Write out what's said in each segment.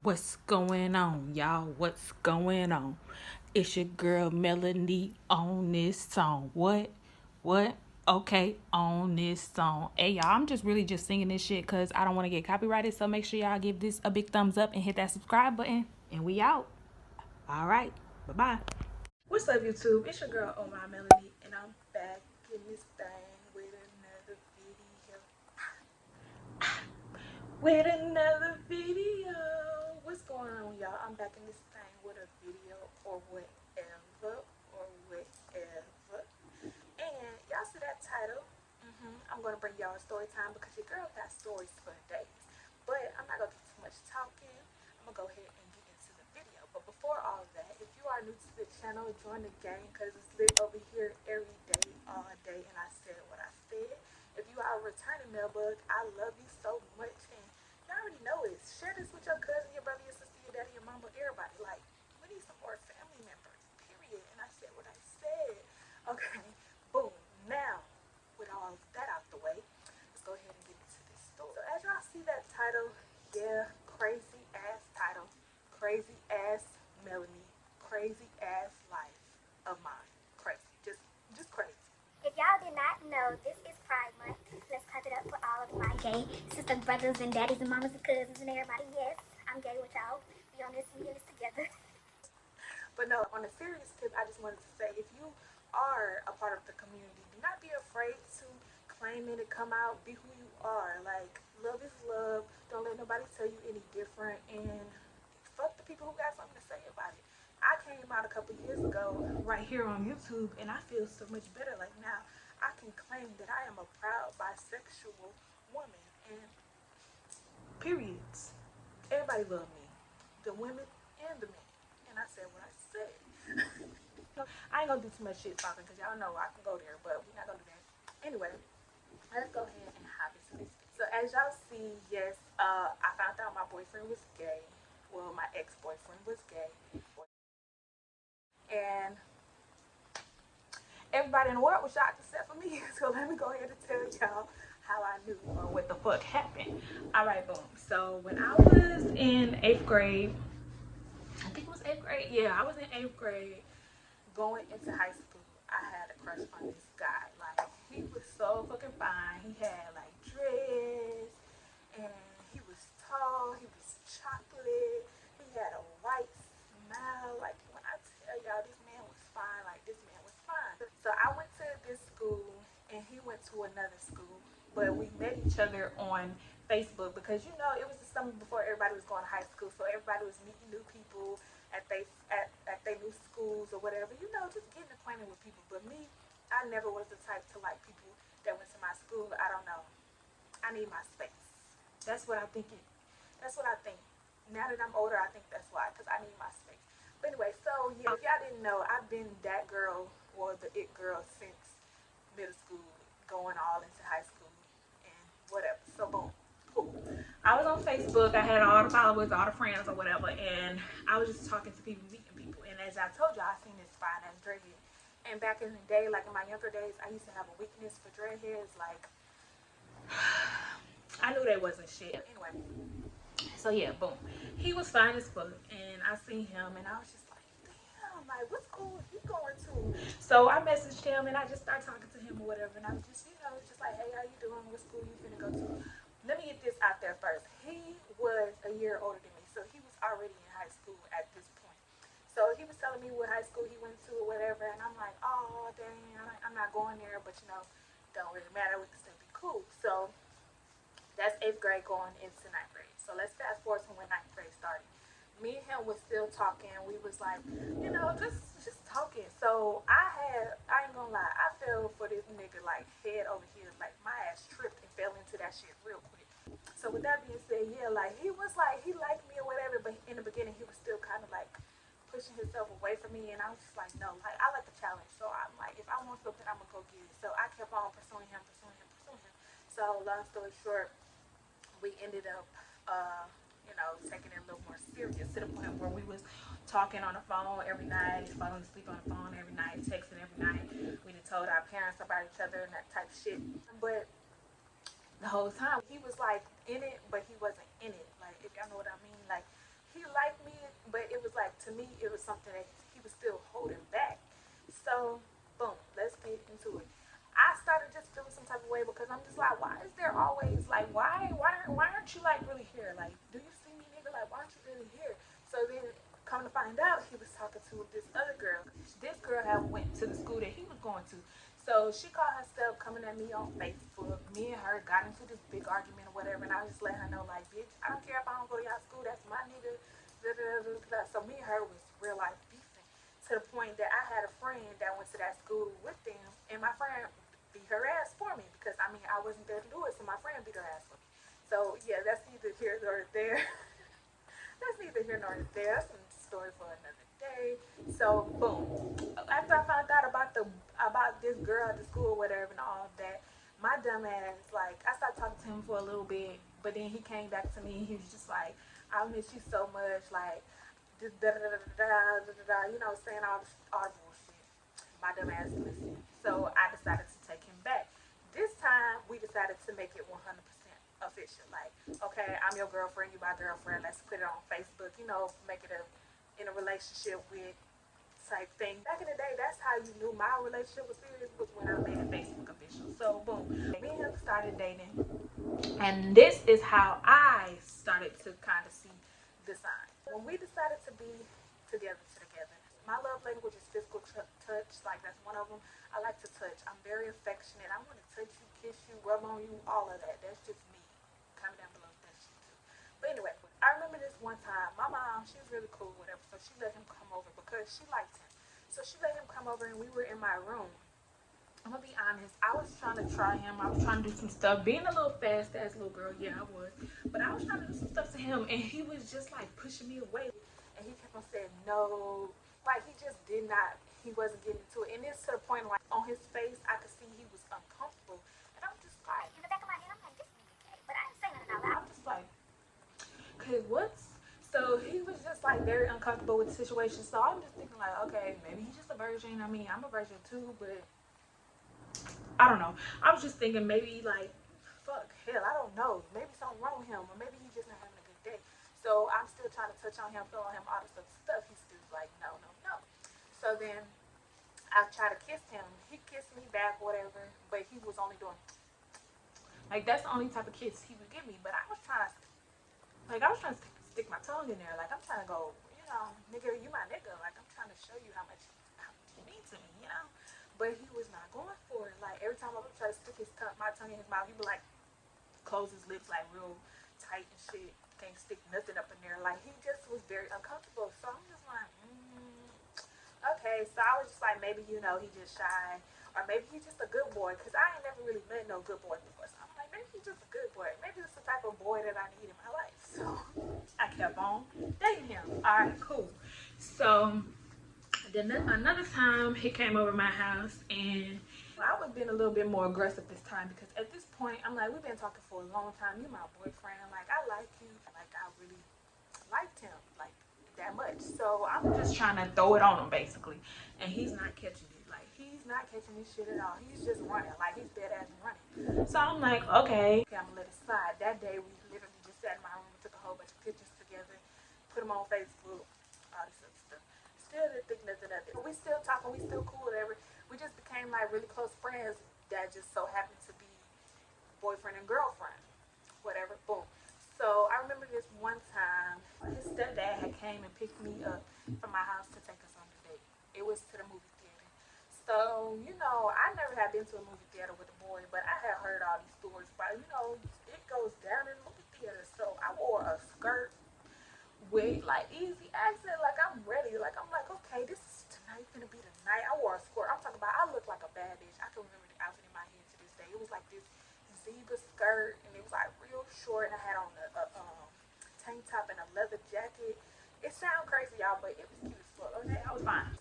What's going on, y'all? What's going on? It's your girl Melanie on this song. What? What? Okay, on this song. Hey, y'all, I'm just really just singing this shit because I don't want to get copyrighted. So make sure y'all give this a big thumbs up and hit that subscribe button. And we out. All right. Bye bye. What's up, YouTube? It's your girl, Oh My Melanie, and I'm back in this thing with another video. What's going on, y'all? I'm back in this thing with a video or whatever. And y'all see that title? I'm gonna bring y'all a story time because your girl got stories for days. But I'm not gonna do too much talking. I'm gonna go ahead and get into the video. But before all of that, if you are new to the channel, join the gang because it's lit over here every day, all day. And I said what I said. If you are a returning mailbug, I love you so much. And y'all already know it. Share this with your cousin, your brother, your sister, your daddy, your mama, everybody. Like, we need some more family members, period. And I said what I said. Okay, boom. Now, with all of that out the way, let's go ahead and get into this story. So as y'all see that title, yeah, crazy ass title, crazy ass Melanie, crazy ass life of mine. Crazy. Just crazy. If y'all did not know, this is Pride Month. Let's clap it up for all of my gay sisters, brothers, and daddies, and mamas, and cousins, and everybody. Yes, I'm gay with y'all. We on this together. But no, on a serious tip, I just wanted to say, if you are a part of the community, do not be afraid to claim it and come out, be who you are. Like, love is love. Don't let nobody tell you any different. And fuck the people who got something to say about it. I came out a couple years ago right here on YouTube, and I feel so much better. Like, now I can claim that I am a proud bisexual woman. And periods. Everybody love me. The women and the men. And I said what I said. I ain't gonna do too much shit talking because y'all know I can go there, but we're not gonna do that. Anyway, let's go ahead and hop into this. So as y'all see, yes, I found out my boyfriend was gay. Well, my ex-boyfriend was gay. And everybody in the world was shocked except for me. So let me go ahead and tell y'all how I knew or what the fuck happened. All right, boom. So when I was in 8th grade, I think it was 8th grade. Yeah, I was in 8th grade going into high school. I had a crush on this guy. Like, he was so fucking fine. He had like dreads and he was tall. He was chocolate. He had a white smile. Like, when I tell y'all this man was fine, like this man was fine. So I went to this school and he went to another school. But we met each other on Facebook because you know it was the summer before everybody was going to high school, so everybody was meeting new people at they new schools or whatever. You know, just getting acquainted with people. But me, I never was the type to like people that went to my school. I don't know. I need my space. That's what I think. That's what I think. Now that I'm older, I think that's why, because I need my space. But anyway, so yeah, if y'all didn't know, I've been that girl or the it girl since middle school, going all into high school and whatever. So boom, cool. I was on Facebook. I had all the followers, all the friends or whatever, and I was just talking to people, meeting people. And as I told y'all, I seen this fine ass dreadhead. And back in the day, like in my younger days, I used to have a weakness for dreadheads. Like, I knew they wasn't shit. Anyway, so yeah, boom. He was fine as fuck, and I seen him, and I was just like, damn, like what school is he going to? So I messaged him, and I just started talking to him or whatever, and I was just, just like, hey, how you doing? What school you finna go to? Let me get this out there first. He was a year older than me, so he was already in high school at this point. So he was telling me what high school he went to or whatever, and I'm like, oh dang, I'm not going there, but don't really matter. We can still be cool. So that's 8th grade going into 9th grade. So let's fast forward to when 9th grade started. Me and him was still talking. We was like, just talking. So I ain't gonna lie, I fell for this nigga like head over heels. Like my ass tripped and fell into that shit real quick. So with that being said, yeah, like he was like he liked me or whatever, but in the beginning he was still kind of like pushing himself away from me, and I was just like, no, like I like the challenge. So I'm like, if I want something, I'm gonna go get it. So I kept on pursuing him, pursuing him, pursuing him. So long story short, we ended up, taking it a little more serious to the point where we was talking on the phone every night, falling asleep on the phone every night, texting every night. We done told our parents about each other and that type of shit. But the whole time he was like in it, but he wasn't in it. Like if y'all know what I mean. Like he to me, it was something that he was still holding back. So, boom, let's get into it. I started just feeling some type of way because I'm just like, why is there always like, why aren't you like really here? Like, do you see me, nigga? Like, why aren't you really here? So then, come to find out, he was talking to this other girl. This girl had went to the school that he was going to. So she called herself coming at me on Facebook. Me and her got into this big argument or whatever, and I was just letting her know, like, bitch, I don't care if I don't go to y'all school. That's my nigga. Da, da, da, da. So me and her was real life beefing to the point that I had a friend that went to that school with them, and my friend beat her ass for me because I mean I wasn't there to do it, so my friend beat her ass for me. So yeah, that's neither here nor there. That's neither here nor there. That's a story for another day. So boom. After I found out about this girl at the school, or whatever, and all of that, my dumb ass, like, I stopped talking to him for a little bit, but then he came back to me and he was just like, I miss you so much, like, da da da da da da, you know, saying all the bullshit. My dumb ass listened. So I decided to take him back. This time we decided to make it 100% official. Like, okay, I'm your girlfriend, you my girlfriend. Let's put it on Facebook. You know, make it in a relationship with type thing. Back in the day, that's how you knew my relationship was serious, was when I made it Facebook official. So boom, me and him started dating, and this is how I started to kind of see the sign. When we decided to be together, my love language is physical touch. Like, that's one of them. I like to touch. I'm very affectionate. I want to touch you, kiss you, rub on you, all of that. That's just me. Comment down below if that's you too. But anyway, I remember this one time. My mom, she was really cool, whatever. So she let him come over because she liked him. So she let him come over, and we were in my room. I'm gonna be honest, I was trying to try him. I was trying to do some stuff. Being a little fast ass little girl, yeah, I was. But I was trying to do some stuff to him, and he was just like pushing me away. And he kept on saying no. Like, he just did not, he wasn't getting to it. And it's to the point, like, on his face, I could see he was uncomfortable. And I'm just like, In the back of my head, I'm like, this nigga gay. But I ain't saying nothing out loud. I'm just like, cause what's, so he was just like very uncomfortable with the situation. So I'm just thinking like, okay, maybe he's just a virgin. I mean, I'm a virgin too, but I don't know. I was just thinking maybe like, fuck, hell, I don't know. Maybe something wrong with him, or maybe he's just not having a good day. So I'm still trying to touch on him, feel on him, all this other stuff. He's still like, no, no, no. So then I try to kiss him. He kissed me back, whatever, but he was only doing like, that's the only type of kiss he would give me. But I was trying to stick my tongue in there. Like, I'm trying to go, you know, nigga, you my nigga. Like, I'm trying to show you how much you mean to me, you know. But he was not going for it. Like, every time I would try to stick my tongue in his mouth, he would like close his lips like real tight and shit. Can't stick nothing up in there. Like, he just was very uncomfortable. So I'm just like, okay. So I was just like, maybe, you know, he just shy, or maybe he's just a good boy. Cause I ain't never really met no good boy before. So I'm like, maybe he's just a good boy. Maybe it's the type of boy that I need in my life. So I kept on dating him. All right, cool. So then another time he came over my house, and I was being a little bit more aggressive this time because at this point I'm like, we've been talking for a long time. You're my boyfriend. Like, I like you. Like, I really liked him like that much. So I'm just trying to throw it on him basically, and he's not catching it. Like, he's not catching this shit at all. He's just running. Like, he's dead ass running. So I'm like, okay, I'm gonna let it slide. That day we literally just sat in my room, took a whole bunch of pictures together, put them on Facebook, all this other stuff. Still didn't think nothing of it. But we still talking, we still cool, whatever. We just became like really close friends that just so happened to be boyfriend and girlfriend, whatever. Boom. So I remember this one time, his stepdad had came and picked me up from my house to take us on a date. It was to the movie theater. So, you know, I never had been to a movie theater with a boy, but I had heard all these stories about, you know, it goes down in the movie theater. So I wore a skirt with like easy accent, like I'm ready. Like, I'm like, okay, this is tonight gonna be the night. I wore a skirt. I'm talking about, I look like a bad bitch. I can remember the outfit in my head to this day. It was like this zebra skirt, and it was like real short, and I had on a tank top and a leather jacket. It sounds crazy, y'all, but it was cute as fuck. Okay, I was fine.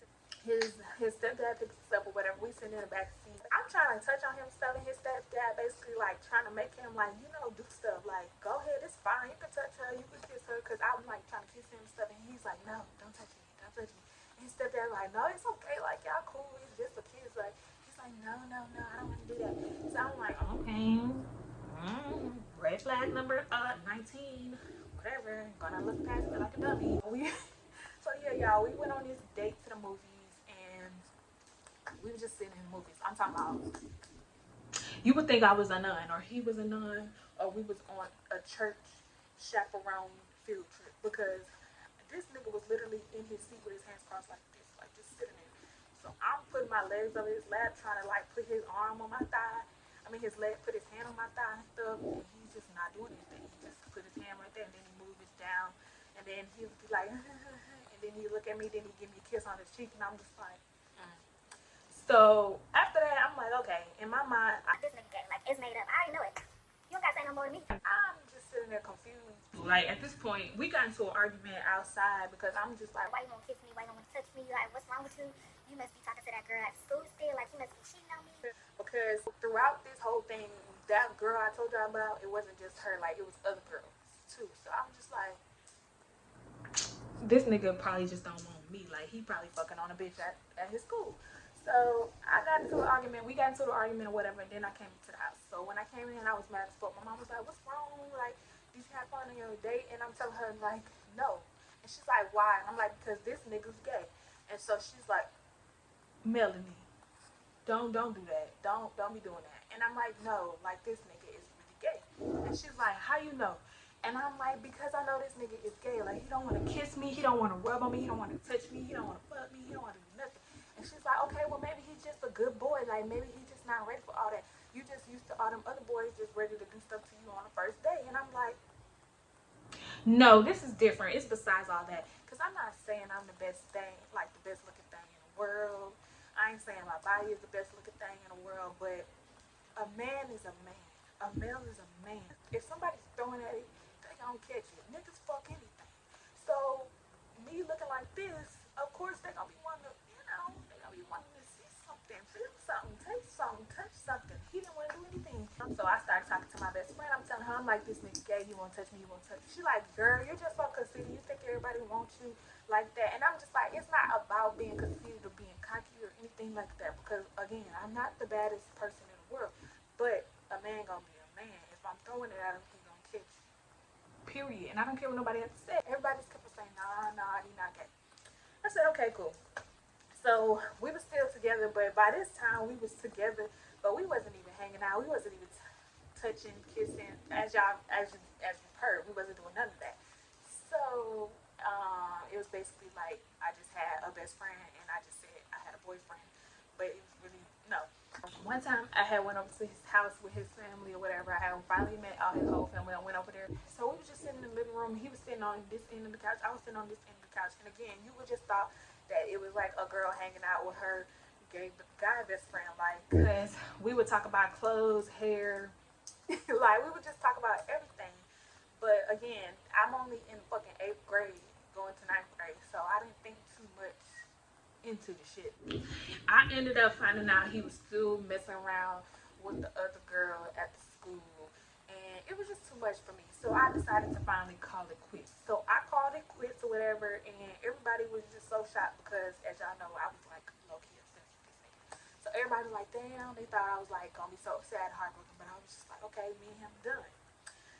His stepdad picks us up or whatever. We sitting in the back seat. I'm trying to touch on him stuff, and his stepdad basically like trying to make him like, you know, do stuff. Like, go ahead, it's fine. You can touch her, you can kiss her, cause I'm like trying to kiss him and stuff, and he's like, no, don't touch me, don't touch me. And his stepdad like, no, it's okay. Like, y'all cool. It's just a kiss. Like, he's like, no, no, no, I don't want to do that. So I'm like, okay. Red flag number 19, whatever. Gonna look past it like a dummy. So yeah, y'all, we seen in movies. I'm talking about, you would think I was a nun, or he was a nun, or we was on a church chaperone field trip, because this nigga was literally in his seat with his hands crossed like this, like just sitting there. So I'm putting my legs over his lap, trying to like put his arm on my thigh. I mean his leg, put his hand on my thigh and stuff, and he's just not doing anything. He just put his hand right there, and then he moved his down, and then he would be like, and then he look at me, then he give me a kiss on his cheek, and I'm just like, mm. So after that, I'm like, okay. In my mind, This nigga gay. Like, it's made up. I already know it. You don't gotta say no more to me. I'm just sitting there confused. Like at this point, we got into an argument outside because I'm just like, why you won't kiss me? Why you don't want to touch me? Like, what's wrong with you? You must be talking to that girl at school still. Like, you must be cheating on me. Because throughout this whole thing, that girl I told y'all about, it wasn't just her. Like, it was other girls too. So I'm just like, this nigga probably just don't want me. Like, he probably fucking on a bitch at his school. So I got into an argument. We got into the argument or whatever, and then I came to the house. So when I came in, I was mad as fuck. My mom was like, what's wrong? Like, did you have fun on your date? And I'm telling her, like, no. And she's like, why? And I'm like, because this nigga's gay. And so she's like, Melanie, don't do that. Don't be doing that. And I'm like, no, like, this nigga is really gay. And she's like, how you know? And I'm like, because I know this nigga is gay. Like, he don't want to kiss me. He don't want to rub on me. He don't want to touch me. He don't want to fuck me. He don't want to do nothing. And she's like, okay, well, maybe he's just a good boy. Like, maybe he's just not ready for all that. You just used to all them other boys just ready to do stuff to you on the first day. And I'm like, no, this is different. It's besides all that. Because I'm not saying I'm the best thing, like the best looking thing in the world. I ain't saying my body is the best looking thing in the world. But a man is a man. A male is a man. If somebody's throwing at it, they gonna catch it. Niggas fuck anything. So, me looking like this, of course they gonna be wanting to, they gonna be wanting to see something, feel something, taste something, touch something. He didn't want to do anything. So I started talking to my best friend. I'm telling her, I'm like, this nigga gay, he won't touch me, he won't touch me. She like, girl, you're just so conceited. You think everybody wants you like that. And I'm just like, it's not about being conceited or being cocky or anything like that. Because again, I'm not the baddest person in the world. But a man gonna be a man. If I'm throwing it at him, he gonna catch it. Period. And I don't care what nobody has to say. Everybody's kept saying, nah, he not gay. I said, okay, cool. So we were still together, but by this time we was together, but we wasn't even hanging out. We wasn't even touching, kissing. As you heard, we wasn't doing none of that. So it was basically like I just had a best friend, and I just said I had a boyfriend, but it was really no. One time I had went over to his house with his family or whatever. I had finally met all his whole family. I went over there. So we was just sitting in the living room. He was sitting on this end of the couch. I was sitting on this end of the couch. And again, you would just thought that it was like a girl hanging out with her gay guy best friend. Like, because we would talk about clothes, hair. Like, we would just talk about everything. But again, I'm only in fucking 8th grade going to 9th grade. So I didn't think too much into the shit. I ended up finding out he was still messing around with the other girl at the school, and it was just too much for me. So I decided to finally call it quits. So I called it quits or whatever, and everybody was just so shocked because, as y'all know, I was like low key obsessed with this nigga. So everybody was like, damn, they thought I was like gonna be so sad, heartbroken, but I was just like, okay, me and him done.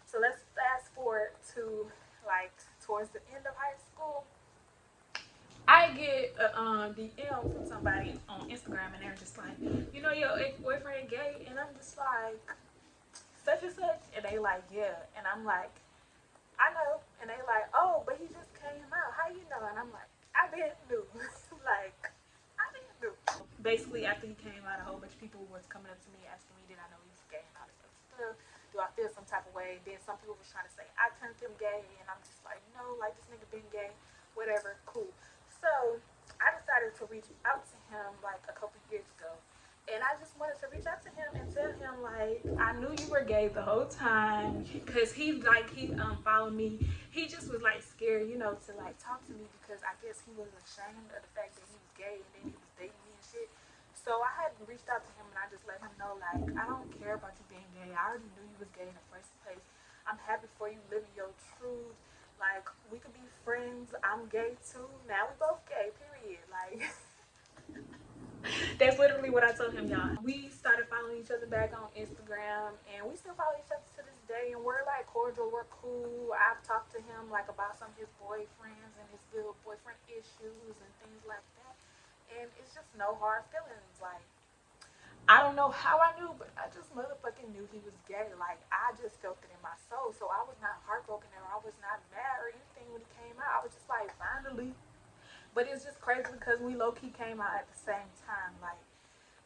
So let's fast forward to like towards the end of high school. I get a DM from somebody on Instagram, and they're just like, your ex-boyfriend gay, and I'm just like, such and such, and they like, yeah, and I'm like, I know, and they like, oh, but he just came out. How you know? And I'm like, I didn't know, like, I didn't know. Basically, after he came out, a whole bunch of people was coming up to me asking me, did I know he was gay and all this other stuff? Do I feel some type of way? Then some people was trying to say I turned him gay, and I'm just like, no, like this nigga been gay, whatever, cool. So I decided to reach out to him like a couple years ago. And I just wanted to reach out to him and tell him, like, I knew you were gay the whole time. Because he followed me. He just was, like, scared, to, like, talk to me. Because I guess he was ashamed of the fact that he was gay and then he was dating me and shit. So I had reached out to him and I just let him know, like, I don't care about you being gay. I already knew you was gay in the first place. I'm happy for you living your truth. Like, we could be friends. I'm gay, too. Now we both gay, period. Like... That's literally what I told him, y'all. We started following each other back on Instagram, and we still follow each other to this day, and we're like cordial, we're cool. I've talked to him like about some of his boyfriends and his little boyfriend issues and things like that, and it's just no hard feelings. Like, I don't know how I knew, but I just motherfucking knew he was gay. Like, I just felt it in my soul. So I was not heartbroken or I was not mad or anything when he came out. I was just like, finally. But it's just crazy because we low key came out at the same time. Like,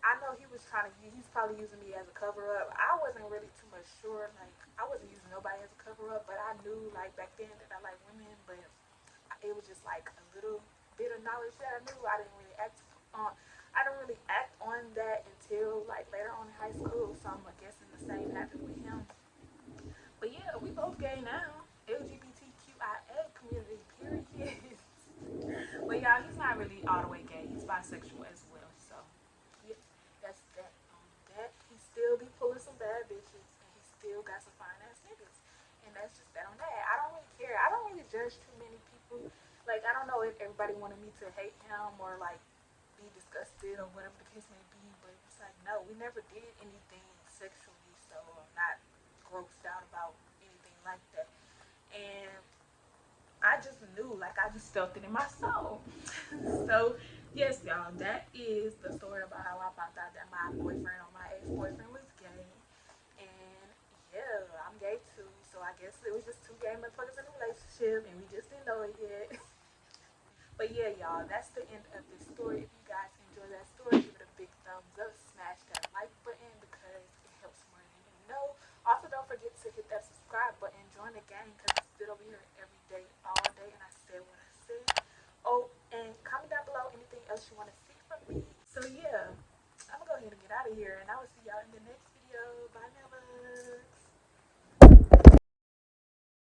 I know he was trying to he's probably using me as a cover up. I wasn't really too much sure. Like, I wasn't using nobody as a cover up, but I knew, like, back then that I like women. But it was just like a little bit of knowledge that I knew. On. I didn't really act on that until like later on in high school. So I'm guessing the same happened with him. But yeah, we both gay now. LGBTQIA community, period. But y'all, he's not really all the way gay. He's bisexual as well. So yeah, that's that on that. He still be pulling some bad bitches, and he still got some fine ass niggas. And that's just that on that. I don't really care. I don't really judge too many people. Like, I don't know if everybody wanted me to hate him or like be disgusted or whatever the case may be, but it's like, no, we never did anything sexually, so I'm not grossed out about anything like that. And I just knew, like, I just felt it in my soul. So, yes, y'all, that is the story about how I found out that my boyfriend or my ex boyfriend was gay. And yeah, I'm gay too, so I guess it was just two gay motherfuckers in a relationship, and we just didn't know it yet. But yeah, y'all, that's the end of this story. If you guys enjoy that story, give it a big thumbs up, smash that like button because it helps more than you know. Also, don't forget to hit that subscribe button, join the gang because